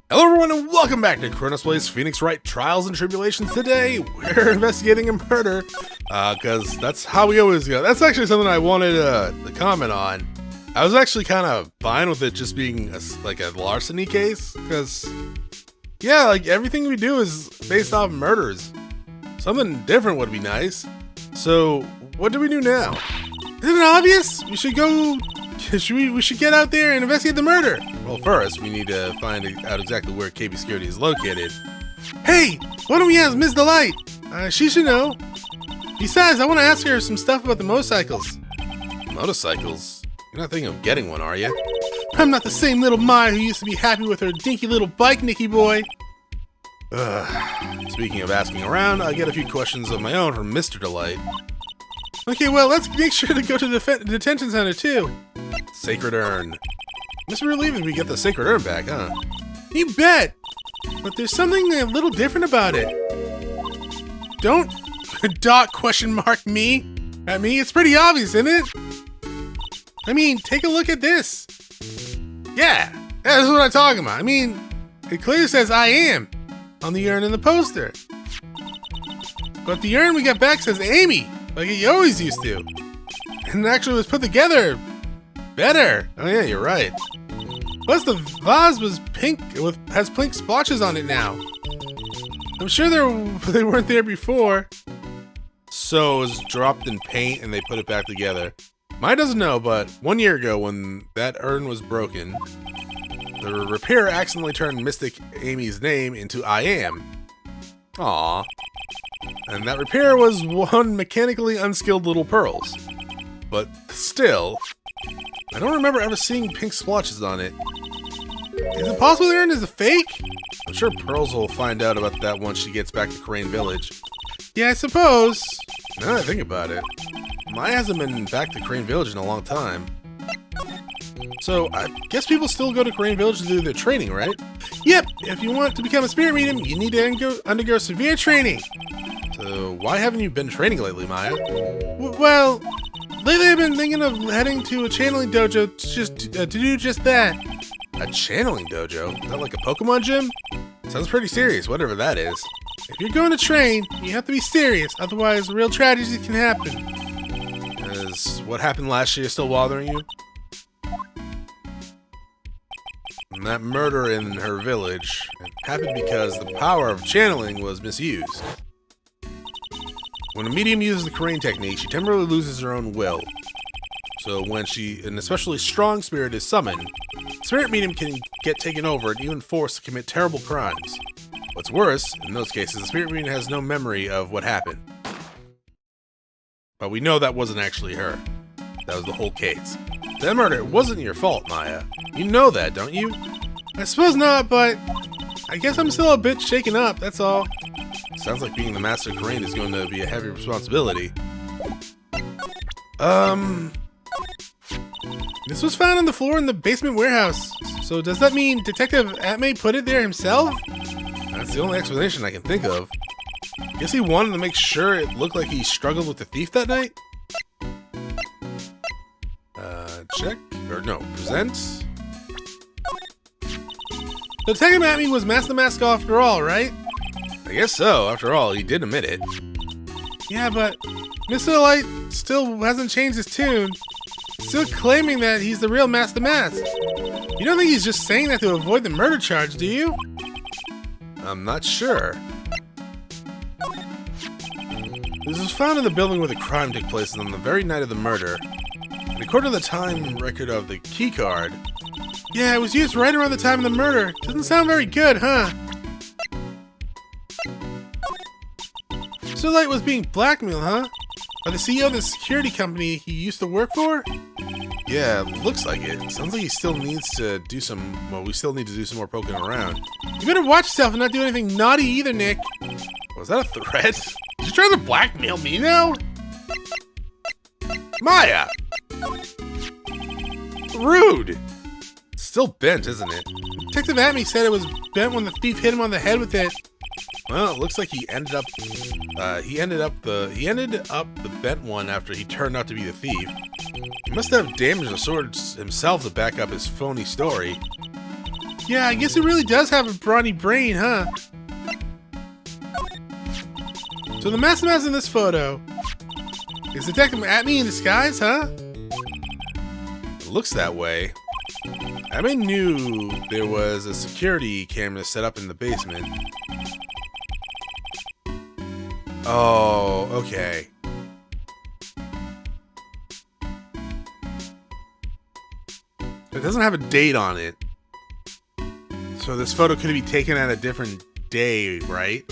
Hello everyone and welcome back to Chronos Plays Phoenix Wright Trials and Tribulations. Today, we're investigating a murder, because that's how we always go. That's actually something I wanted to comment on. I was actually kind of fine with it just being like a larceny case, because, yeah, like everything we do is based off murders. Something different would be nice. So, what do we do now? Isn't it obvious? We should go... We should get out there and investigate the murder. Well, first, we need to find out exactly where KB Security is located. Hey, why don't we ask Ms. Delight? She should know. Besides, I want to ask her some stuff about the motorcycles. Motorcycles? You're not thinking of getting one, are you? I'm not the same little Maya who used to be happy with her dinky little bike, Nicky boy. Speaking of asking around, I get a few questions of my own from Mr. Delight. Okay, well, let's make sure to go to the detention center, too. Sacred Urn. Must be relieved if we get the Sacred Urn back, huh? You bet! But there's something a little different about it. Don't question mark me at me. It's pretty obvious, isn't it? I mean, take a look at this. Yeah, that's what I'm talking about. I mean, it clearly says I am on the urn in the poster. But the urn we got back says Amy, like it always used to. And it actually was put together better. Oh yeah, you're right. Plus the vase was pink has pink splotches on it now. I'm sure they weren't there before. So it was dropped in paint and they put it back together. Mine doesn't know, but 1 year ago when that urn was broken, the repairer accidentally turned Mystic Amy's name into I am. Aww. And that repairer was one mechanically unskilled little Pearls. But still, I don't remember ever seeing pink splotches on it. Is it possible the urn is a fake? I'm sure Pearls will find out about that once she gets back to Crane Village. Yeah, I suppose. Now that I think about it, Maya hasn't been back to Crane Village in a long time. So, I guess people still go to Crane Village to do their training, right? Yep, if you want to become a spirit medium, you need to undergo severe training. So, why haven't you been training lately, Maya? Well, lately I've been thinking of heading to a channeling dojo to do just that. A channeling dojo? Is that like a Pokemon gym? Sounds pretty serious, whatever that is. If you're going to train, you have to be serious, otherwise real tragedies can happen. Is what happened last year still bothering you? And that murder in her village happened because the power of channeling was misused. When a medium uses the Crane technique, she temporarily loses her own will. So when an especially strong spirit is summoned, spirit medium can get taken over and even forced to commit terrible crimes. What's worse, in those cases, the spirit medium has no memory of what happened. But we know that wasn't actually her. That was the whole case. That murder wasn't your fault, Maya. You know that, don't you? I suppose not, but I guess I'm still a bit shaken up, that's all. Sounds like being the Master of Crane is going to be a heavy responsibility. This was found on the floor in the basement warehouse. So does that mean Detective Atmay put it there himself? That's the only explanation I can think of. Guess he wanted to make sure it looked like he struggled with the thief that night? Check? Or no, present? Detective Atmay was Master Mask after all, right? I guess so. After all, he did admit it. Yeah, but Mr. Light still hasn't changed his tune. Still claiming that he's the real Master Mask. You don't think he's just saying that to avoid the murder charge, do you? I'm not sure. This was found in the building where the crime took place on the very night of the murder. And according to the time record of the key card, yeah, it was used right around the time of the murder. Doesn't sound very good, huh? Mr. Light was being blackmailed, huh? By the CEO of the security company he used to work for? Yeah, looks like it. Sounds like he still needs to do some... Well, we still need to do some more poking around. You better watch yourself and not do anything naughty either, Nick. Was that a threat? You trying to blackmail me now? Maya! Rude! It's still bent, isn't it? Detective Atmay said it was bent when the thief hit him on the head with it. Well, it looks like he ended up the bent one after he turned out to be the thief. He must have damaged the sword himself to back up his phony story. Yeah, I guess he really does have a brawny brain, huh? So the master in this photo is Detective Atme in disguise, huh? It looks that way. Atme knew there was a security camera set up in the basement. Oh, okay. It doesn't have a date on it. So this photo could be taken at a different day, right?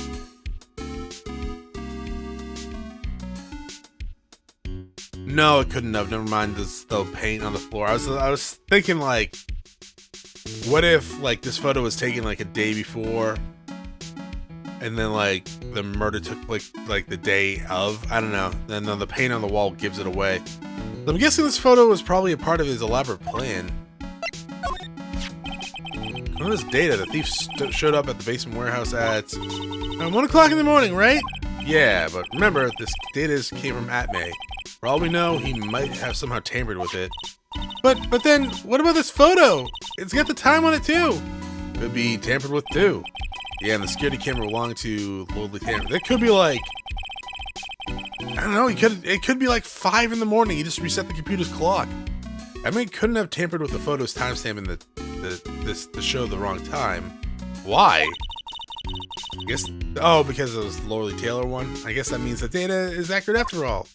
No, it couldn't have. Never mind the paint on the floor. I was thinking like, what if like this photo was taken like a day before, and then like the murder took like the day of. I don't know. And then the paint on the wall gives it away. I'm guessing this photo was probably a part of his elaborate plan. On this data, the thief showed up at the basement warehouse at 1 o'clock in the morning, right? Yeah, but remember, this data came from Atme. For all we know, he might have somehow tampered with it. But then, what about this photo? It's got the time on it too. Could be tampered with too. Yeah, and the security camera belonged to Lordly Tamper. That could be like, I don't know. It could be like 5 in the morning. He just reset the computer's clock. I mean, couldn't have tampered with the photo's timestamp in the show the wrong time. Why? I guess. Oh, because it was the Lordly Taylor one. I guess that means the data is accurate after all.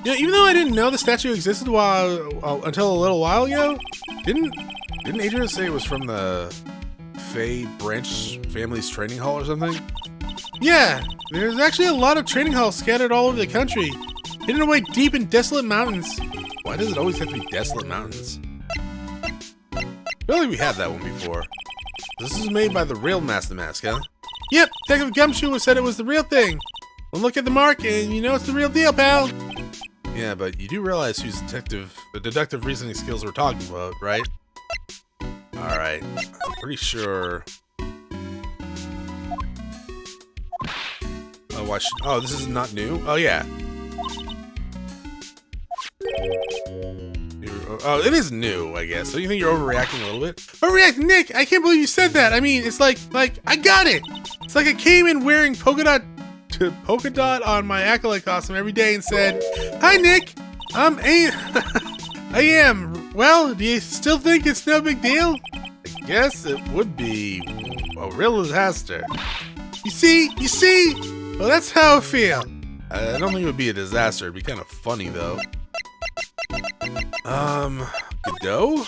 You know, even though I didn't know the statue existed until a little while ago, didn't Adrian say it was from the Fey Branch Family's training hall or something? Yeah, there's actually a lot of training halls scattered all over the country, hidden away deep in desolate mountains. Why does it always have to be desolate mountains? I feel like we had that one before. This is made by the real Master Mask, huh? Yep, Detective Gumshoe said it was the real thing. One look at the mark and you know it's the real deal, pal. Yeah, but you do realize whose the deductive reasoning skills we're talking about, right? Alright, I'm pretty sure... Oh, this is not new? Oh, yeah. Oh, it is new, I guess. So you think you're overreacting a little bit? Overreacting, Nick! I can't believe you said that! I mean, it's like, I got it! It's like I came in wearing polka dot on my acolyte costume every day and said, "Hi, Nick! I am. Well, do you still think it's no big deal?" I guess it would be a real disaster. You see? Well, that's how I feel. I don't think it would be a disaster. It'd be kind of funny, though. Godot?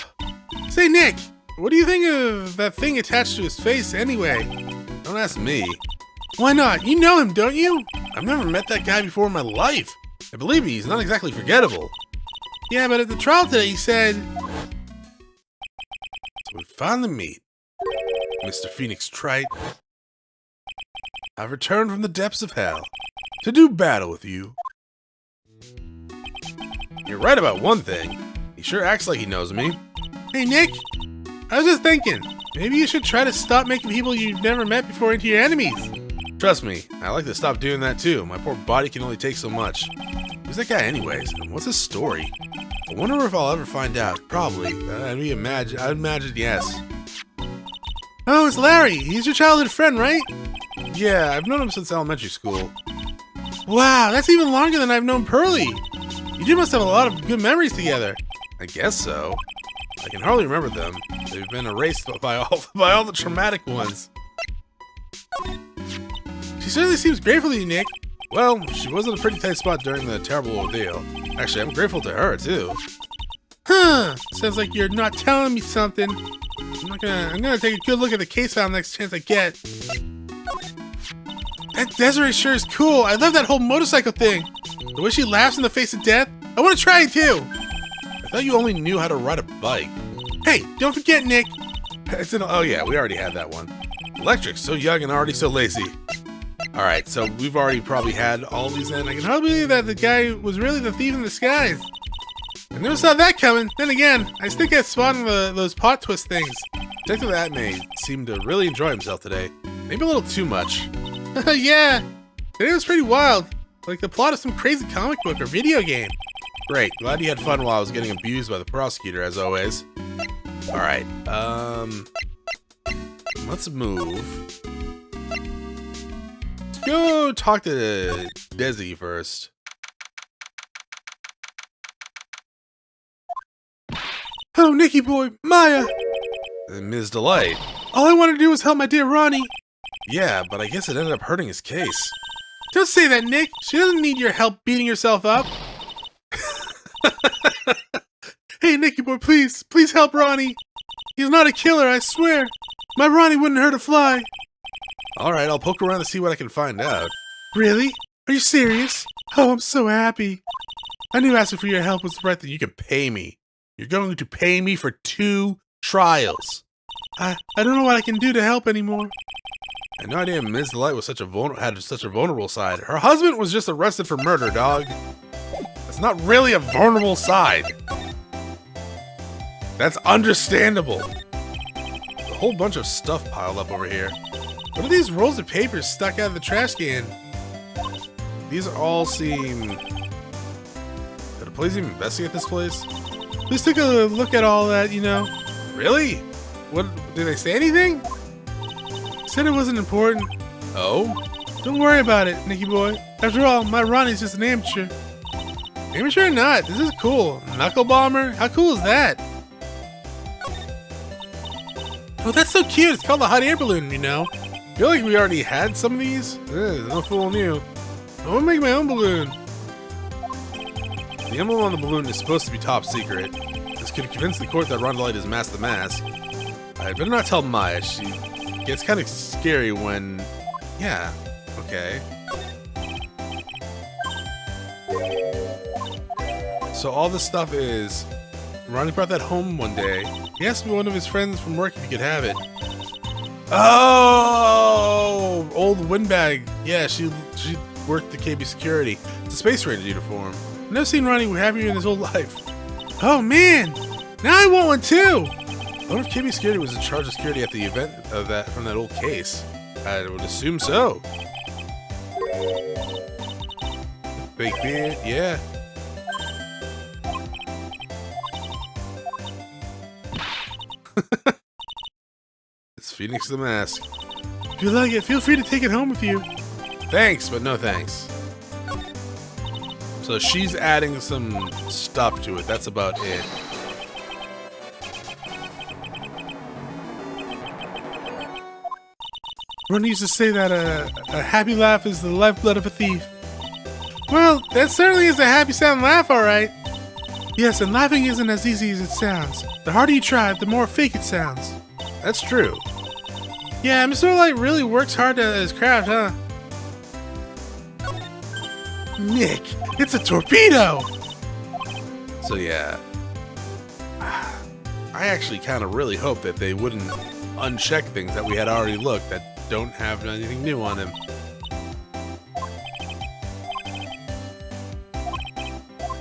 Say, Nick, what do you think of that thing attached to his face anyway? Don't ask me. Why not? You know him, don't you? I've never met that guy before in my life. And believe me, he's not exactly forgettable. Yeah, but at the trial today, he said... So we finally meet. Mr. Phoenix Wright. I've returned from the depths of hell to do battle with you. You're right about one thing. He sure acts like he knows me. Hey, Nick. I was just thinking, maybe you should try to stop making people you've never met before into your enemies. Trust me, I like to stop doing that too. My poor body can only take so much. Who's that guy anyways? And what's his story? I wonder if I'll ever find out. Probably. I'd imagine yes. Oh, it's Larry. He's your childhood friend, right? Yeah, I've known him since elementary school. Wow, that's even longer than I've known Pearly. You two must have a lot of good memories together. I guess so. I can hardly remember them. They've been erased by all the traumatic ones. She certainly seems grateful to you, Nick. Well, she was in a pretty tight spot during the terrible ordeal. Actually, I'm grateful to her, too. Huh. Sounds like you're not telling me something. I'm gonna take a good look at the case file next chance I get. That Desiree sure is cool. I love that whole motorcycle thing. The way she laughs in the face of death. I want to try it, too. I thought you only knew how to ride a bike. Hey, don't forget, Nick. Oh, yeah, we already had that one. Electric, so young and already so lazy. Alright, so we've already probably had all these in. I can hardly believe that the guy was really the thief in disguise. I never saw that coming. Then again, I still get spotting those plot twist things. Detective Atme seemed to really enjoy himself today. Maybe a little too much. Yeah, today was pretty wild. Like the plot of some crazy comic book or video game. Great, glad you had fun while I was getting abused by the prosecutor, as always. Alright, let's move. Let's go talk to Desi first. Oh, Nicky boy, Maya! Ms. Delight. All I wanted to do was help my dear Ronnie. Yeah, but I guess it ended up hurting his case. Don't say that, Nick. She doesn't need your help beating herself up. Hey, Nicky boy, please help Ronnie. He's not a killer, I swear. My Ronnie wouldn't hurt a fly. Alright, I'll poke around to see what I can find out. Really? Are you serious? Oh, I'm so happy. I knew asking for your help was the right thing. You can pay me. You're going to pay me for 2 trials. I don't know what I can do to help anymore. I had no idea Ms. Delight was had such a vulnerable side. Her husband was just arrested for murder, dog. That's not really a vulnerable side. That's understandable. A whole bunch of stuff piled up over here. What are these rolls of paper stuck out of the trash can? These all seem... Did the police even investigate this place? Please take a look at all that, you know. Really? What, did they say anything? Said it wasn't important. Oh? Don't worry about it, Nicky boy. After all, my Ronnie's just an amateur. Amateur or not, this is cool. Knuckle bomber? How cool is that? Oh, that's so cute. It's called a hot air balloon, you know. I feel like we already had some of these. No fool knew. I want to make my own balloon. The emblem on the balloon is supposed to be top secret. This could convince the court that Rondelight is Mask the Mask. I better not tell Maya. She gets kind of scary when... Yeah, okay. So all this stuff is... Ronnie brought that home one day. He asked one of his friends from work if he could have it. Oh! Old windbag. Yeah, she worked the KB security. It's a Space Ranger uniform. I've never seen Ronnie happier in his whole life. Oh man! Now I want one too! I wonder if KB security was in charge of security at the event of that from that old case. I would assume so. Big beard, yeah. It's Phoenix the Mask. If you like it, feel free to take it home with you. Thanks, but no thanks. So she's adding some stuff to it. That's about it. Ronnie used to say that a happy laugh is the lifeblood of a thief. Well, that certainly is a happy sound laugh, alright. Yes, and laughing isn't as easy as it sounds. The harder you try, the more fake it sounds. That's true. Yeah, Mr. Light really works hard at his craft, huh? Nick, it's a torpedo! So yeah, I actually kind of really hope that they wouldn't uncheck things that we had already looked that don't have anything new on him.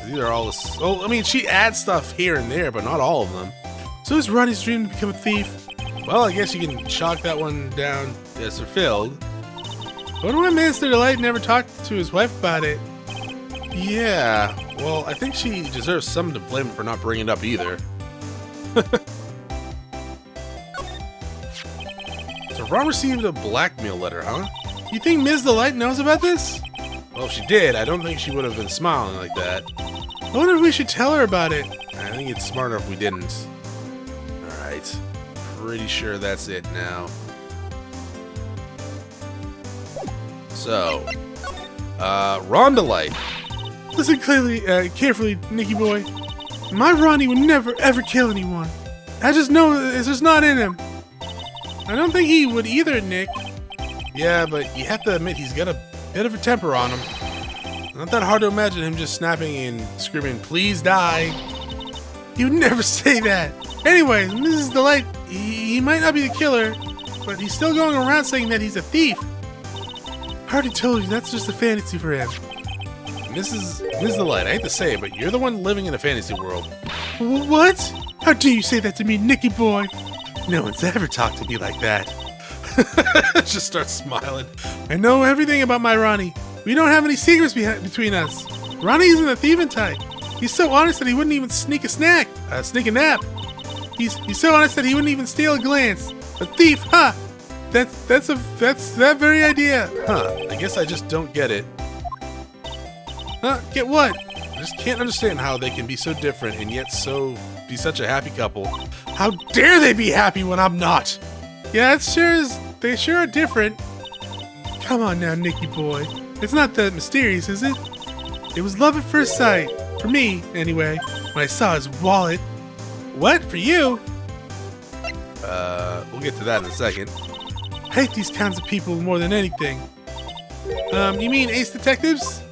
These are all the... Oh, I mean, she adds stuff here and there, but not all of them. So is Ronnie's dream to become a thief? Well, I guess you can chalk that one down as fulfilled. I wonder why Mr. Delight never talked to his wife about it. Yeah, well, I think she deserves someone to blame for not bringing it up either. So Ron received a blackmail letter, huh? You think Ms. Delight knows about this? Well, if she did, I don't think she would have been smiling like that. I wonder if we should tell her about it. I think it's smarter if we didn't. Alright. Pretty sure that's it now. So, Rondelight. Listen carefully, Nicky boy. My Ronnie would never ever kill anyone. I just know it's just not in him. I don't think he would either, Nick. Yeah, but you have to admit he's got a bit of a temper on him. Not that hard to imagine him just snapping and screaming, "Please die." He would never say that. Anyways, Mrs. Delight, he might not be the killer, but he's still going around saying that he's a thief. I already told you, that's just a fantasy for him. Mrs. Delight, I hate to say it, but you're the one living in a fantasy world. What? How dare you say that to me, Nicky boy? No one's ever talked to me like that. Just start smiling. I know everything about my Ronnie. We don't have any secrets between us. Ronnie isn't a thieving type. He's so honest that he wouldn't even sneak a nap. He's so honest that he wouldn't even steal a glance. A thief, huh? That's that very idea. Huh, I guess I just don't get it. Huh, get what? I just can't understand how they can be so different and yet be such a happy couple. How dare they be happy when I'm not? Yeah, they sure are different. Come on now, Nicky boy. It's not that mysterious, is it? It was love at first sight. For me, anyway, when I saw his wallet. What? For you? We'll get to that in a second. I hate these kinds of people more than anything. You mean ace detectives?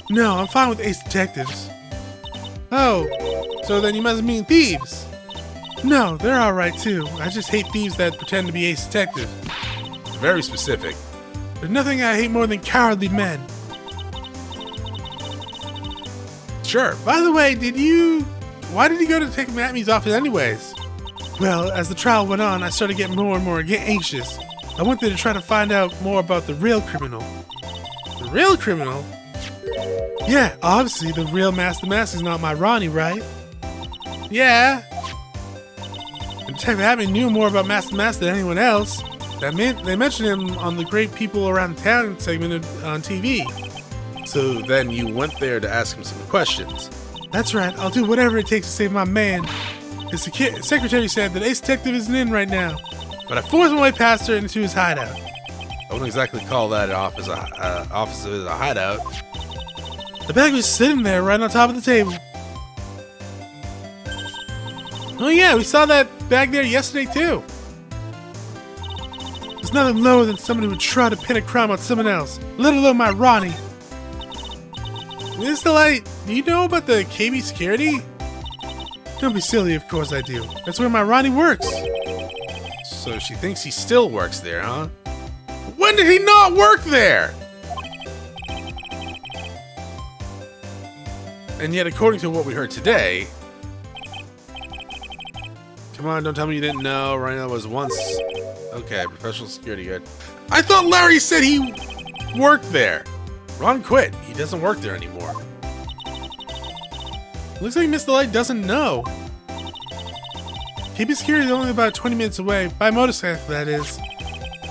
No, I'm fine with ace detectives. Oh, so then you must mean thieves. No, they're alright too. I just hate thieves that pretend to be ace detectives. Very specific. There's nothing I hate more than cowardly men. Sure. By the way, why did you go to take Matmy's office anyways? Well, as the trial went on, I started getting more and more anxious. I went there to try to find out more about the real criminal. The real criminal? Yeah, obviously the real Master Mask is not my Ronnie, right? Yeah. Detective Matmy knew more about Master Mask than anyone else. They mentioned him on the Great People Around Town segment on TV. So then you went there to ask him some questions. That's right, I'll do whatever it takes to save my man. His secretary said that Ace Detective isn't in right now, but I forced my way past her into his hideout. I wouldn't exactly call that an office as a hideout. The bag was sitting there right on top of the table. Oh yeah, we saw that bag there yesterday too. There's nothing lower than someone who would try to pin a crime on someone else, let alone my Ronnie. Mr. Light, do you know about the KB security? Don't be silly, of course I do. That's where my Ronnie works. So she thinks he still works there, huh? When did he not work there? And yet, according to what we heard today... Come on, don't tell me you didn't know. Rhino was once... Okay, professional security guard. I thought Larry said he worked there. Ron quit. He doesn't work there anymore. Looks like Mr. Light doesn't know. KB security is only about 20 minutes away. By motorcycle, that is.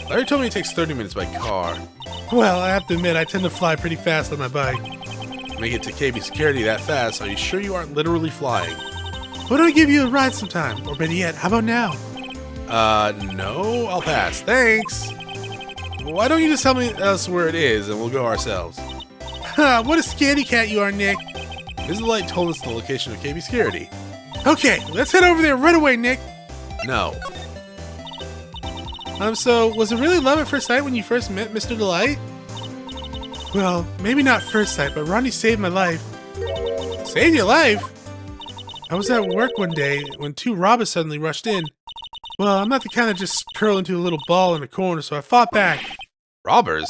Larry told me it takes 30 minutes by car. Well, I have to admit, I tend to fly pretty fast on my bike. To make it to KB security that fast, are you sure you aren't literally flying? Why don't I give you a ride sometime? Or better yet, how about now? No, I'll pass. Thanks. Why don't you just tell us where it is and we'll go ourselves? Ha, what a scaredy cat you are, Nick. Mr. Light told us the location of KB security. Okay, let's head over there right away, Nick. No. So, was it really love at first sight when you first met Mr. Delight? Well, maybe not first sight, but Ronnie saved my life. Saved your life? I was at work one day when two robbers suddenly rushed in. Well, I'm not the kind that just curl into a little ball in a corner, so I fought back. Robbers?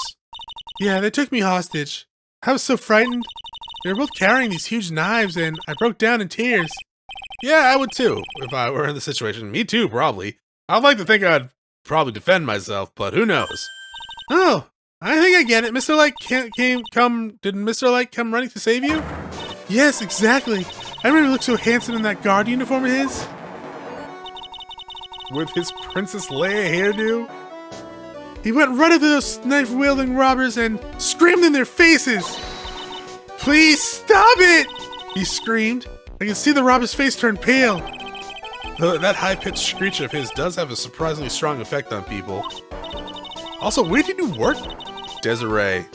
Yeah, they took me hostage. I was so frightened. They were both carrying these huge knives, and I broke down in tears. Yeah, I would too, if I were in the situation. Me too, probably. I'd like to think I'd probably defend myself, but who knows? Oh, I think I get it. Mr. Light did Mr. Light come running to save you? Yes, exactly. I remember he looked so handsome in that guard uniform of his. With his Princess Leia hairdo? He went right up to those knife-wielding robbers and screamed in their faces. Please stop it! He screamed. I can see the robber's face turn pale. That high-pitched screech of his does have a surprisingly strong effect on people. Also, where did you work, Desiree?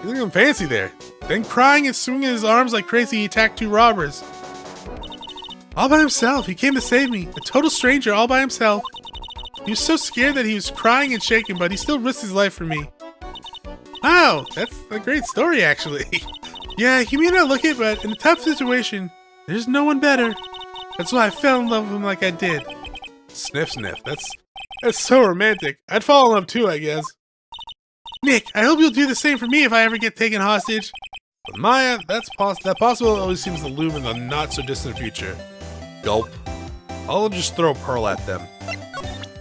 You looking fancy there. Then crying and swinging his arms like crazy, he attacked two robbers. All by himself. He came to save me. A total stranger all by himself. He was so scared that he was crying and shaking, but he still risked his life for me. Wow, that's a great story, actually. Yeah, he may not look it, but in a tough situation, there's no one better. That's why I fell in love with him like I did. Sniff, sniff. That's so romantic. I'd fall in love too, I guess. Nick, I hope you'll do the same for me if I ever get taken hostage. With Maya, that possible always seems to loom in the not-so-distant future. Gulp. I'll just throw Pearl at them.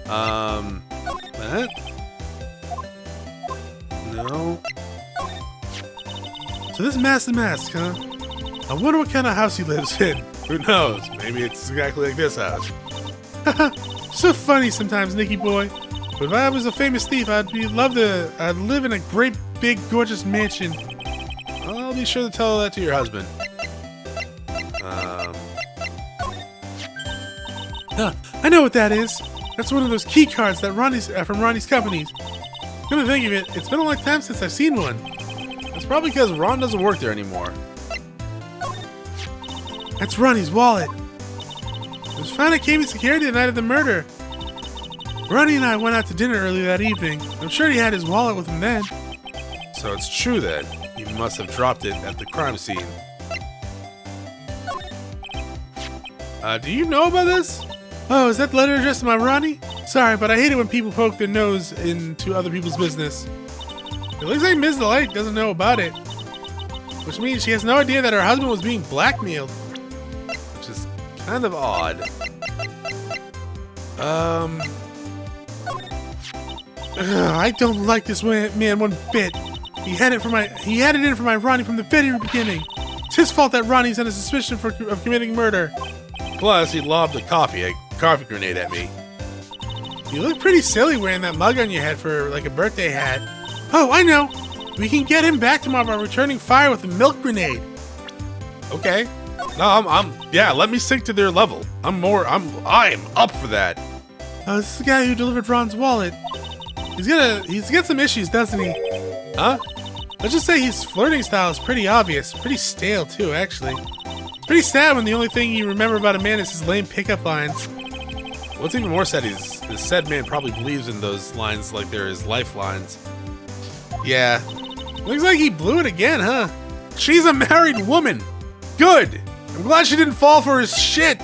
That? No. So this Master Mask, huh? I wonder what kind of house he lives in. Who knows? Maybe it's exactly like this house. So funny sometimes, Nicky boy. But if I was a famous thief, I'd live in a great, big, gorgeous mansion. I'll be sure to tell that to your husband. I know what that is. That's one of those key cards that from Ronnie's companies. Come to think of it, it's been a long time since I've seen one. It's probably because Ron doesn't work there anymore. That's Ronnie's wallet. It was found at KB Security the night of the murder. Ronnie and I went out to dinner earlier that evening. I'm sure he had his wallet with him then. So it's true then. He must have dropped it at the crime scene. Do you know about this? Oh, is that the letter addressed to my Ronnie? Sorry, but I hate it when people poke their nose into other people's business. It looks like Ms. Delight doesn't know about it. Which means she has no idea that her husband was being blackmailed. Which is kind of odd. I don't like this man one bit. He had it in for my Ronnie from the very beginning. It's his fault that Ronnie's under suspicion of committing murder. Plus, he lobbed a coffee grenade at me. You look pretty silly wearing that mug on your head for like a birthday hat. Oh, I know. We can get him back tomorrow by returning fire with a milk grenade. Okay. No, yeah, let me sink to their level. I am up for that. This is the guy who delivered Ron's wallet. He's got some issues, doesn't he? Huh? Let's just say his flirting style is pretty obvious. Pretty stale, too, actually. It's pretty sad when the only thing you remember about a man is his lame pickup lines. What's even more sad is the said man probably believes in those lines like they're his lifelines. Yeah. Looks like he blew it again, huh? She's a married woman. Good. I'm glad she didn't fall for his shit.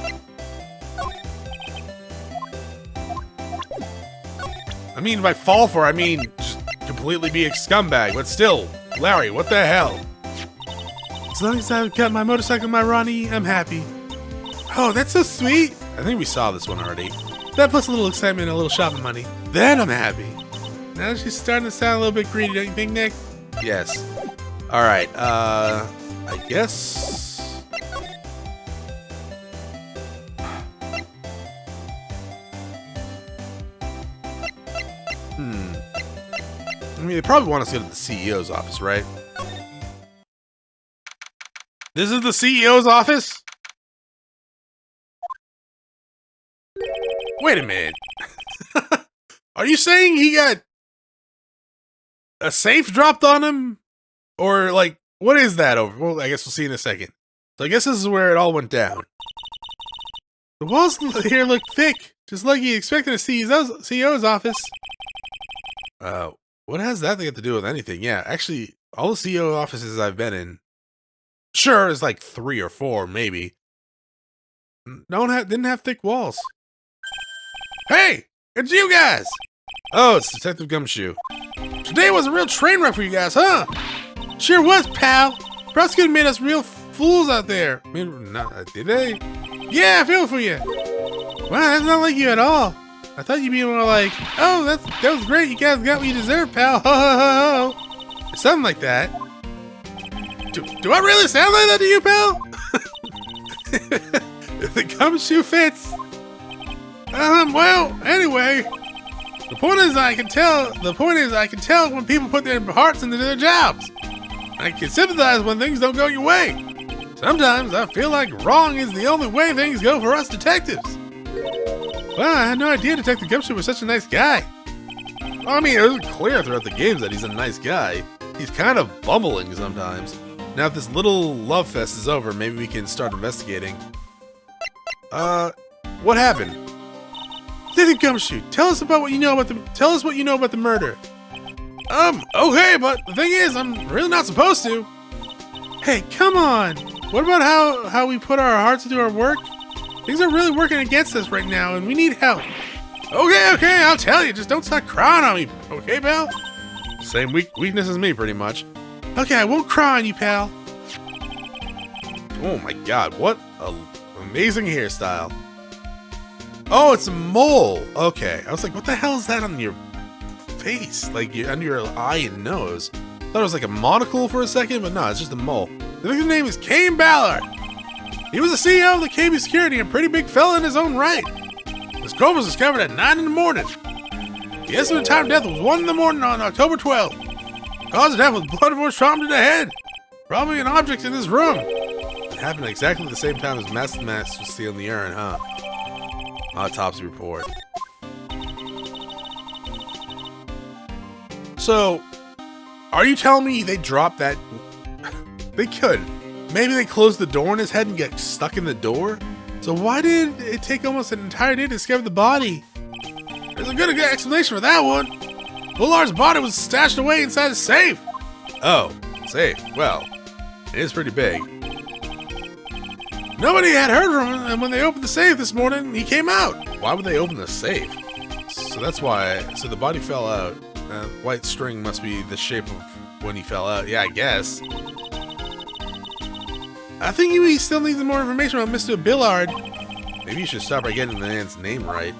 I mean, by fall for, I mean just completely be a scumbag. But still, Larry, what the hell? As long as I've got my motorcycle and my Ronnie, I'm happy. Oh, that's so sweet. I think we saw this one already. That plus a little excitement and a little shopping money. Then I'm happy. Now she's starting to sound a little bit greedy, don't you think, Nick? Yes. Alright, I guess... I mean, they probably want us to go to the CEO's office, right? This is the CEO's office? Wait a minute. Are you saying he got a safe dropped on him? Or, like, what is that over? Well, I guess we'll see in a second. So I guess this is where it all went down. The walls here look thick, just like you expected a CEO's office. What has that thing to do with anything? Yeah, actually, all the CEO offices I've been in, sure, it's like 3 or 4, maybe. Didn't have thick walls. Hey, it's you guys! Oh, it's Detective Gumshoe. Today was a real train wreck for you guys, huh? Sure was, pal. Prosecutor made us real fools out there. I mean, did they? Yeah, I feel for you. Wow, that's not like you at all. I thought you'd be more like, oh, that was great. You guys got what you deserve, pal. Ho, ho, ho, ho. Or something like that. Do I really sound like that to you, pal? If the Gumshoe fits. Well, anyway. The point is I can tell when people put their hearts into their jobs. I can sympathize when things don't go your way. Sometimes I feel like wrong is the only way things go for us detectives. Well, I had no idea Detective Gumshoe was such a nice guy. Well, I mean, it was clear throughout the games that he's a nice guy. He's kind of bumbling sometimes. Now if this little love fest is over, maybe we can start investigating. What happened? Detective Gumshoe, tell us what you know about the murder. Okay, but the thing is, I'm really not supposed to. Hey, come on. What about how we put our hearts into our work? Things are really working against us right now, and we need help. Okay, I'll tell you. Just don't start crying on me, okay, pal? Same weakness as me, pretty much. Okay, I won't cry on you, pal. Oh my god, what an amazing hairstyle. Oh, it's a mole. Okay, I was like, what the hell is that on your face? Like, under your eye and nose. Thought it was like a monocle for a second, but no, it's just a mole. The victim's name is Cain Ballard. He was the CEO of the KB Security, a pretty big fella in his own right. His corpse was discovered at 9 in the morning. The estimated time of death was 1 in the morning on October 12th. Cause of death was blood force trauma to the head. Probably an object in this room. It happened at exactly the same time as Master Mask was stealing the urn, huh? Autopsy report. So, are you telling me they dropped that? They could. Maybe they closed the door in his head and get stuck in the door? So why did it take almost an entire day to discover the body? There's a good explanation for that one. Bullard's body was stashed away inside a safe. Oh, safe. Well, it is pretty big. Nobody had heard from him, and when they opened the safe this morning, he came out. Why would they open the safe? So that's why. So the body fell out. White string must be the shape of when he fell out. Yeah, I guess. I think we still need some more information about Mr. Billiard. Maybe you should start by getting the man's name right.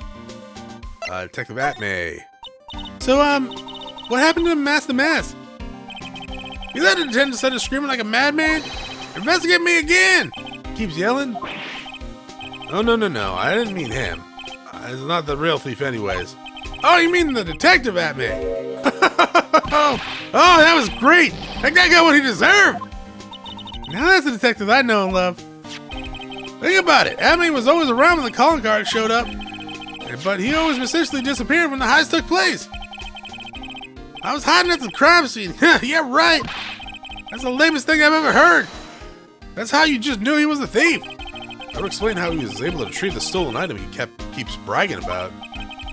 Detective Atmay. So, what happened to Master Mask? He let the detective started screaming like a madman. Investigate me again! Keeps yelling. Oh, no. I didn't mean him. He's not the real thief anyways. Oh, you mean the detective Atmay? Oh, that was great! That guy got what he deserved! Now that's the detective I know and love. Think about it. Atmay was always around when the calling card showed up. But he always mysteriously disappeared when the heist took place. I was hiding at the crime scene. Yeah, right. That's the lamest thing I've ever heard. That's how you just knew he was a thief. That would explain how he was able to retrieve the stolen item he keeps bragging about.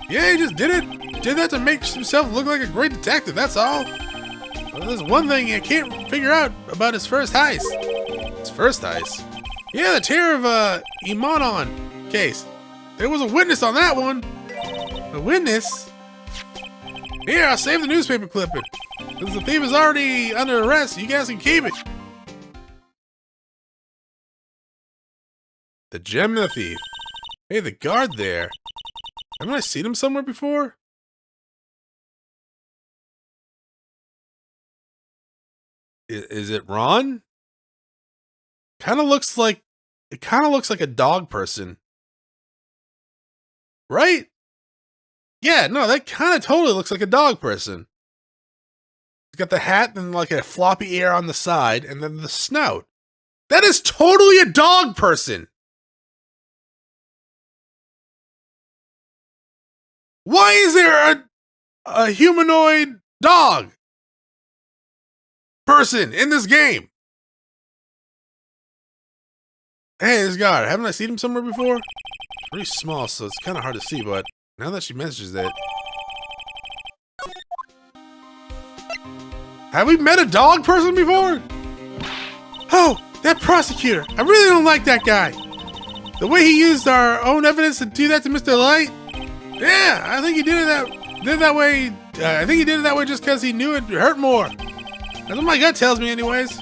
Yeah, he just did it. Did that to make himself look like a great detective, that's all. Well, there's one thing I can't figure out about his first heist. His first heist? Yeah, the Terror of Imanon case. There was a witness on that one. A witness? Here, I'll save the newspaper clipping. Since the thief is already under arrest, you guys can keep it. The gem and the thief. Hey, the guard there. Haven't I seen him somewhere before? Is it Ron? It kind of looks like a dog person. Right? Yeah, no, that kind of totally looks like a dog person. He's got the hat and like a floppy ear on the side and then the snout. That is totally a dog person. Why is there a humanoid dog person in this game? Hey, this guy, haven't I seen him somewhere before? Pretty small, so it's kind of hard to see, but now that she mentions it. Have we met a dog person before? Oh, that prosecutor. I really don't like that guy. The way he used our own evidence to do that to Mr. Light. Yeah, I think he did it that way. I think he did it that way just because he knew it'd hurt more. That's what my gut tells me anyways.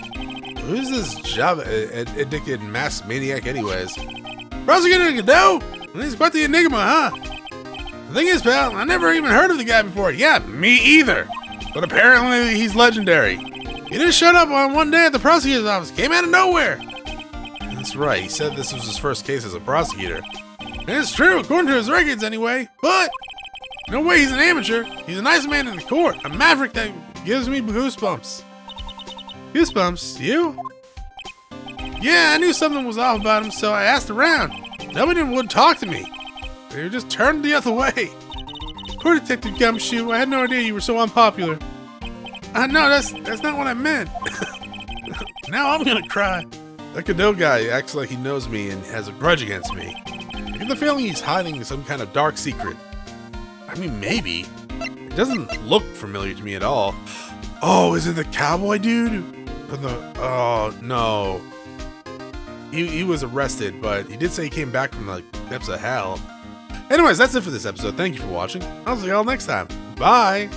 Who's this job addicted masked maniac anyways? Prosecutor Godot? He's quite the enigma, huh? The thing is, pal, I never even heard of the guy before. Yeah, me either. But apparently he's legendary. He just showed up on one day at the prosecutor's office. Came out of nowhere. That's right. He said this was his first case as a prosecutor. And it's true, according to his records anyway. But no way he's an amateur. He's a nice man in the court. A maverick that gives me goosebumps. Goosebumps? You? Yeah, I knew something was off about him, so I asked around. Nobody would talk to me. They were just turned the other way. Poor Detective Gumshoe, I had no idea you were so unpopular. No, that's not what I meant. Now I'm gonna cry. That Godot guy acts like he knows me and has a grudge against me. I get the feeling he's hiding some kind of dark secret. I mean, maybe. It doesn't look familiar to me at all. Oh, is it the cowboy dude? Oh, no. He was arrested, but he did say he came back from the depths of hell. Anyways, that's it for this episode. Thank you for watching. I'll see y'all next time. Bye!